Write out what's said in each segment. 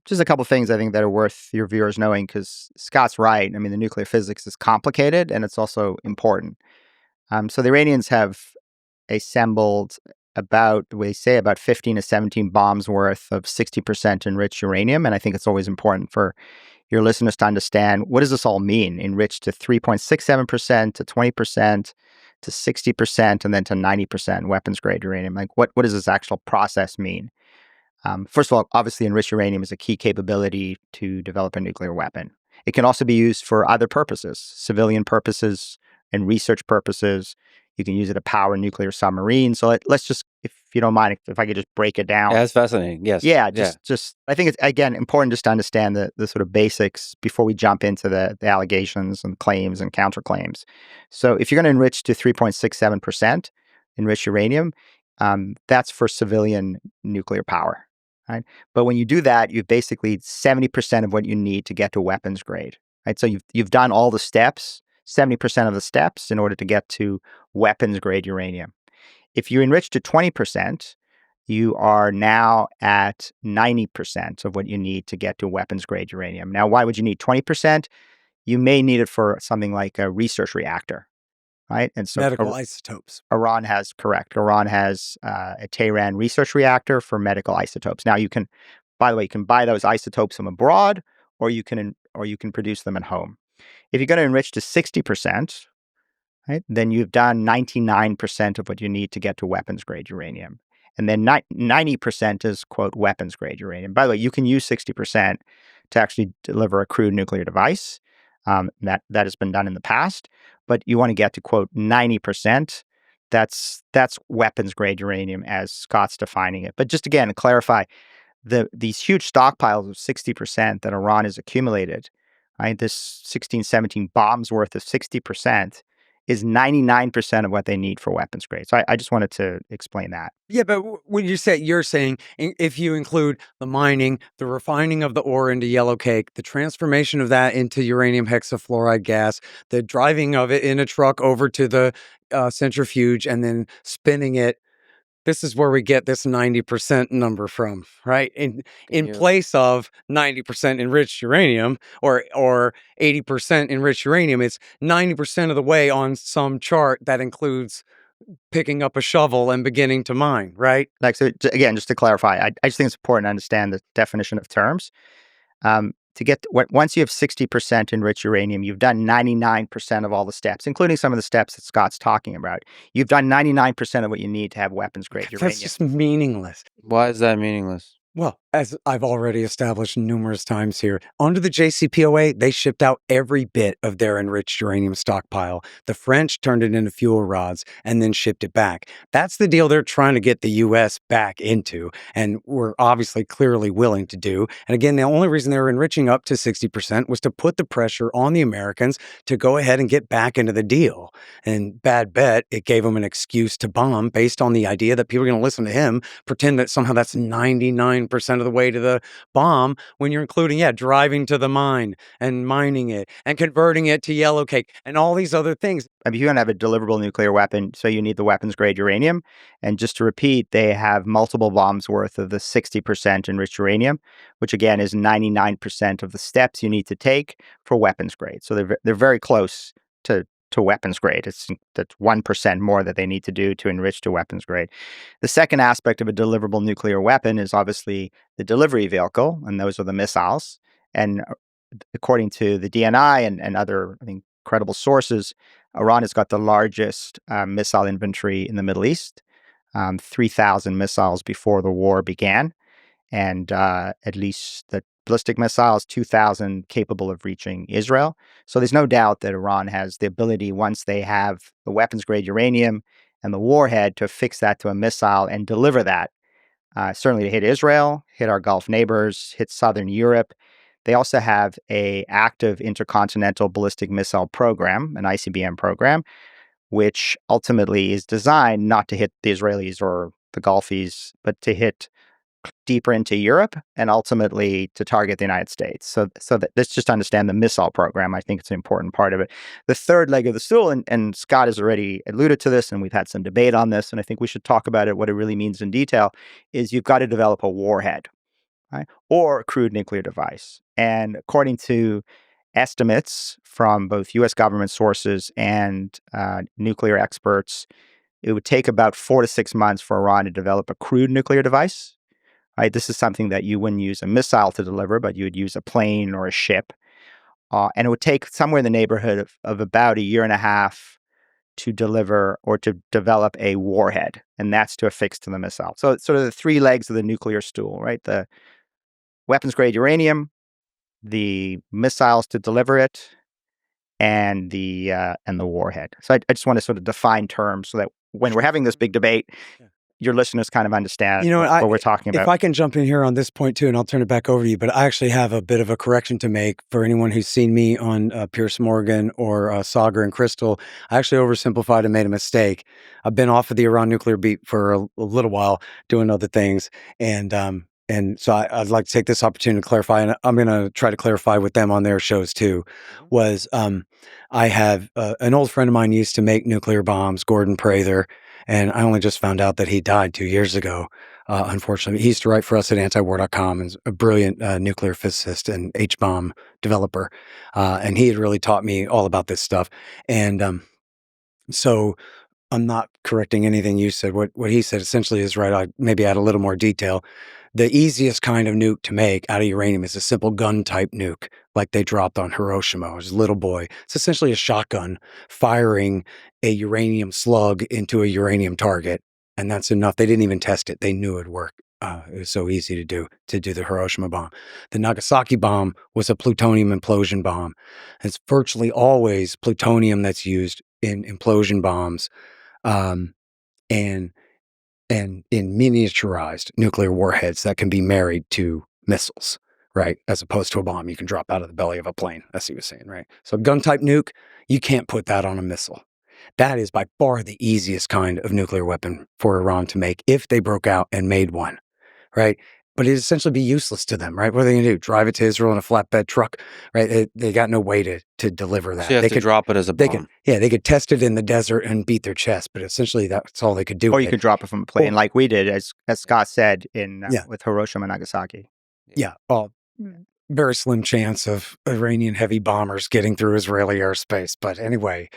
Just a couple of things I think that are worth your viewers knowing, because Scott's right. I mean, the nuclear physics is complicated and it's also important. So the Iranians have assembled about, we say, about 15 to 17 bombs worth of 60% enriched uranium. And I think it's always important for your listeners to understand, what does this all mean? Enriched to 3.67%, to 20%, to 60%, and then to 90% weapons grade uranium. Like, what does this actual process mean? First of all, obviously, enriched uranium is a key capability to develop a nuclear weapon. It can also be used for other purposes, civilian purposes and research purposes. You can use it to power nuclear submarines. So let's just, if you don't mind, if I could just break it down. Yeah, that's fascinating. Yes. Yeah, just I think it's, again, important just to understand the sort of basics before we jump into the allegations and claims and counterclaims. So if you're going to enrich to 3.67% enriched uranium, that's for civilian nuclear power. Right? But when you do that, you've basically 70% of what you need to get to weapons grade. Right? So you've done all the steps, 70% of the steps in order to get to weapons grade uranium. If you enrich to 20%, you are now at 90% of what you need to get to weapons grade uranium. Now, why would you need 20%? You may need it for something like a research reactor, right? And so medical isotopes. Iran has a Tehran research reactor for medical isotopes. Now, you can, by the way, you can buy those isotopes from abroad, or you can produce them at home. If you're going to enrich to 60%, right, then you've done 99% of what you need to get to weapons grade uranium. And then 90% is, quote, weapons grade uranium. By the way, you can use 60% to actually deliver a crude nuclear device. That has been done in the past. But you want to get to, quote, 90%. That's weapons grade uranium as Scott's defining it. But just again, to clarify, these huge stockpiles of 60% that Iran has accumulated, right, this 16, 17 bombs worth of 60%, is 99% of what they need for weapons grade. So I just wanted to explain that. Yeah, but when you're saying if you include the mining, the refining of the ore into yellow cake, the transformation of that into uranium hexafluoride gas, the driving of it in a truck over to the centrifuge and then spinning it, this is where we get this 90% number from, right? In place of 90% enriched uranium or 80% enriched uranium, it's 90% of the way on some chart that includes picking up a shovel and beginning to mine, right? Like, so again, just to clarify, I just think it's important to understand the definition of terms. Once you have 60% enriched uranium, you've done 99% of all the steps, including some of the steps that Scott's talking about. You've done 99% of what you need to have weapons grade uranium. That's just meaningless. Why is that meaningless? Well, as I've already established numerous times here, under the JCPOA, they shipped out every bit of their enriched uranium stockpile. The French turned it into fuel rods and then shipped it back. That's the deal they're trying to get the U.S. back into, and we're obviously clearly willing to do. And again, the only reason they were enriching up to 60% was to put the pressure on the Americans to go ahead and get back into the deal. And bad bet, it gave them an excuse to bomb based on the idea that people are going to listen to him, pretend that somehow that's 99% of the way to the bomb when you're including, driving to the mine and mining it and converting it to yellow cake and all these other things. I mean, you're going to have a deliverable nuclear weapon, so you need the weapons grade uranium. And just to repeat, they have multiple bombs worth of the 60% enriched uranium, which again is 99% of the steps you need to take for weapons grade. So they're very close to weapons grade. That's 1% more that they need to do to enrich to weapons grade. The second aspect of a deliverable nuclear weapon is obviously the delivery vehicle, and those are the missiles. And according to the DNI and other, I think, credible sources, Iran has got the largest missile inventory in the Middle East, 3,000 missiles before the war began, and at least the ballistic missiles, 2,000 capable of reaching Israel. So there's no doubt that Iran has the ability, once they have the weapons-grade uranium and the warhead, to fix that to a missile and deliver that, certainly to hit Israel, hit our Gulf neighbors, hit southern Europe. They also have an active intercontinental ballistic missile program, an ICBM program, which ultimately is designed not to hit the Israelis or the Gulfies, but to hit deeper into Europe and ultimately to target the United States. So let's just understand the missile program. I think it's an important part of it. The third leg of the stool, and Scott has already alluded to this, and we've had some debate on this, and I think we should talk about it, what it really means in detail, is you've got to develop a warhead. right? Or a crude nuclear device. And according to estimates from both U.S. government sources and nuclear experts, it would take about 4 to 6 months for Iran to develop a crude nuclear device. Right? This is something that you wouldn't use a missile to deliver, but you would use a plane or a ship. And it would take somewhere in the neighborhood of about 1.5 years to deliver or to develop a warhead, and that's to affix to the missile. So it's sort of the three legs of the nuclear stool, right? The weapons-grade uranium, the missiles to deliver it, and the warhead. So I just want to sort of define terms so that when we're having this big debate, your listeners kind of understand what we're talking about. If I can jump in here on this point too, and I'll turn it back over to you, but I actually have a bit of a correction to make for anyone who's seen me on Pierce Morgan or Saga and Crystal. I actually oversimplified and made a mistake. I've been off of the Iran nuclear beat for a little while doing other things. And so I'd like to take this opportunity to clarify, and I'm going to try to clarify with them on their shows too, was I have an old friend of mine used to make nuclear bombs, Gordon Prather, and I only just found out that he died 2 years ago, unfortunately. He used to write for us at antiwar.com and is a brilliant nuclear physicist and H-bomb developer. And he had really taught me all about this stuff. And so I'm not correcting anything you said. What he said essentially is right. I maybe add a little more detail. The easiest kind of nuke to make out of uranium is a simple gun-type nuke, like they dropped on Hiroshima as a little boy. It's essentially a shotgun firing a uranium slug into a uranium target, and that's enough. They didn't even test it. They knew it'd work. It was so easy to do the Hiroshima bomb. The Nagasaki bomb was a plutonium implosion bomb. It's virtually always plutonium that's used in implosion bombs, and in miniaturized nuclear warheads that can be married to missiles, right? As opposed to a bomb you can drop out of the belly of a plane, as he was saying, right? So gun-type nuke, you can't put that on a missile. That is by far the easiest kind of nuclear weapon for Iran to make if they broke out and made one, right? But it'd essentially be useless to them, right? What are they going to do? Drive it to Israel in a flatbed truck, right? They got no way to deliver that. So you have to drop it as a bomb. They could test it in the desert and beat their chest, but essentially that's all they could do. Or you could drop it from a plane, like we did, as Scott said with Hiroshima and Nagasaki. Yeah, very slim chance of Iranian heavy bombers getting through Israeli airspace. But anyway,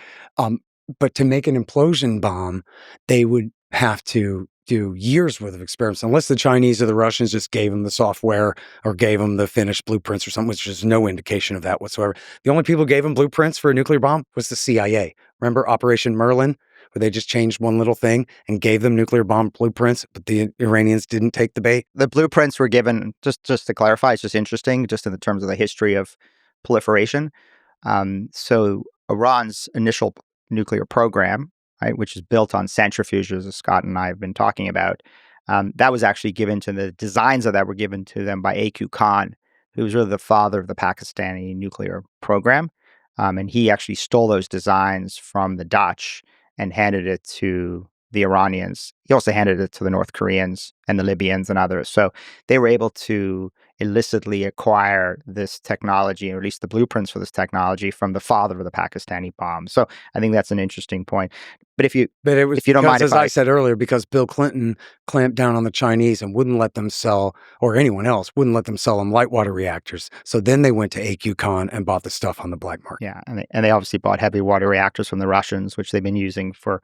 but to make an implosion bomb, they would have to do years worth of experiments, unless the Chinese or the Russians just gave them the software or gave them the finished blueprints or something, which is no indication of that whatsoever. The only people who gave them blueprints for a nuclear bomb was the CIA. Remember Operation Merlin, where they just changed one little thing and gave them nuclear bomb blueprints, but the Iranians didn't take the bait? The blueprints were given, just to clarify, it's just interesting, just in the terms of the history of proliferation. So Iran's initial nuclear program, right, which is built on centrifuges, as Scott and I have been talking about, that was actually given to the designs of that were given to them by A.Q. Khan, who was really the father of the Pakistani nuclear program. And he actually stole those designs from the Dutch and handed it to the Iranians. He also handed it to the North Koreans and the Libyans and others. So they were able to illicitly acquire this technology, or at least the blueprints for this technology, from the father of the Pakistani bomb. So I think that's an interesting point. But if you don't mind, as I said earlier, because Bill Clinton clamped down on the Chinese and wouldn't let them sell, or anyone else wouldn't let them sell them light water reactors. So then they went to A.Q. Khan and bought the stuff on the black market. Yeah, and they obviously bought heavy water reactors from the Russians, which they've been using for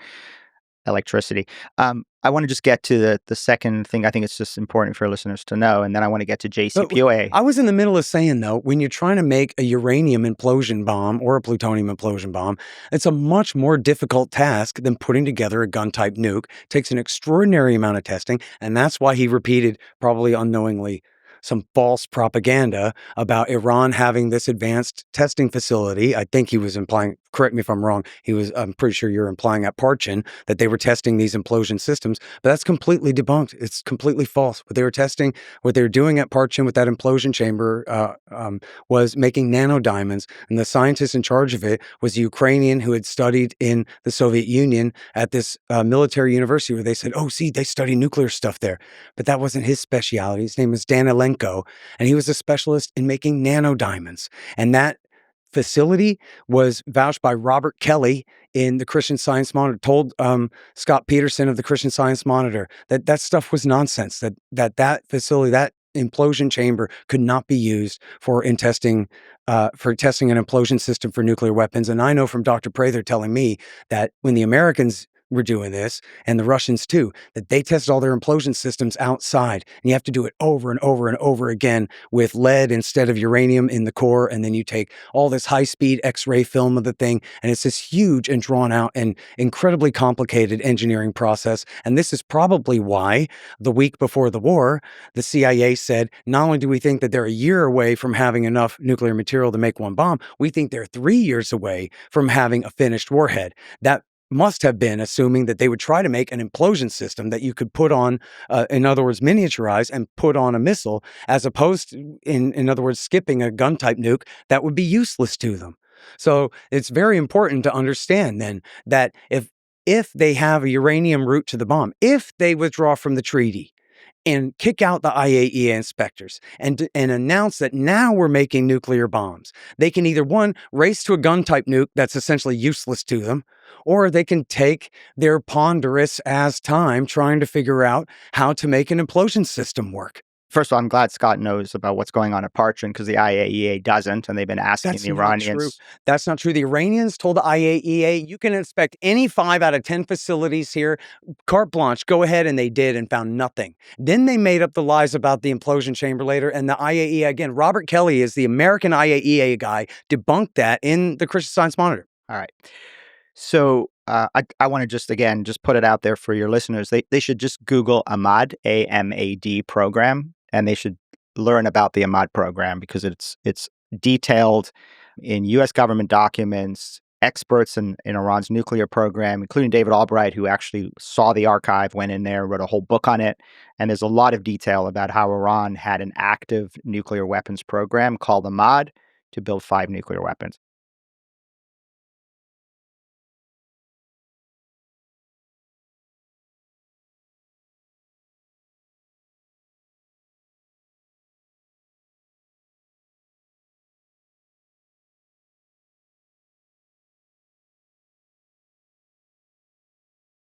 electricity. I want to just get to the second thing. I think it's just important for listeners to know, and then I want to get to JCPOA. I was in the middle of saying, though, when you're trying to make a uranium implosion bomb or a plutonium implosion bomb, it's a much more difficult task than putting together a gun-type nuke. It takes an extraordinary amount of testing, and that's why he repeated, probably unknowingly, some false propaganda about Iran having this advanced testing facility. I think he was implying, correct me if I'm wrong, I'm pretty sure you're implying at Parchin that they were testing these implosion systems, but that's completely debunked. It's completely false. What they were doing at Parchin with that implosion chamber was making nanodiamonds, and the scientist in charge of it was a Ukrainian who had studied in the Soviet Union at this military university, where they said, oh, see, they study nuclear stuff there. But that wasn't his specialty. His name is Danilenko, and he was a specialist in making nanodiamonds. And that facility was vouched by Robert Kelly in the Christian Science Monitor, told Scott Peterson of the Christian Science Monitor that stuff was nonsense, that facility, that implosion chamber could not be used for testing an implosion system for nuclear weapons. And I know from Dr. Prather telling me that when the Americans were doing this, and the Russians too, that they tested all their implosion systems outside. And you have to do it over and over and over again with lead instead of uranium in the core. And then you take all this high-speed X-ray film of the thing, and it's this huge and drawn out and incredibly complicated engineering process. And this is probably why the week before the war, the CIA said, not only do we think that they're a year away from having enough nuclear material to make one bomb, we think they're 3 years away from having a finished warhead. That must have been assuming that they would try to make an implosion system that you could put on, in other words, miniaturize and put on a missile, as opposed to, in other words, skipping a gun-type nuke that would be useless to them. So it's very important to understand then that if they have a uranium route to the bomb, if they withdraw from the treaty, and kick out the IAEA inspectors and announce that now we're making nuclear bombs, they can either, one, race to a gun-type nuke that's essentially useless to them, or they can take their ponderous ass time trying to figure out how to make an implosion system work. First of all, I'm glad Scott knows about what's going on at Parchin, because the IAEA doesn't, and they've been asking the Iranians. That's not true. The Iranians told the IAEA, you can inspect any 5 out of 10 facilities here, carte blanche, go ahead, and they did and found nothing. Then they made up the lies about the implosion chamber later, and the IAEA, again, Robert Kelly is the American IAEA guy, debunked that in the Christian Science Monitor. All right. So I want to just put it out there for your listeners. They should just Google AMAD, AMAD program, and they should learn about the AMAD program, because it's detailed in U.S. government documents. Experts in Iran's nuclear program, including David Albright, who actually saw the archive, went in there, wrote a whole book on it. And there's a lot of detail about how Iran had an active nuclear weapons program called AMAD to build 5 nuclear weapons.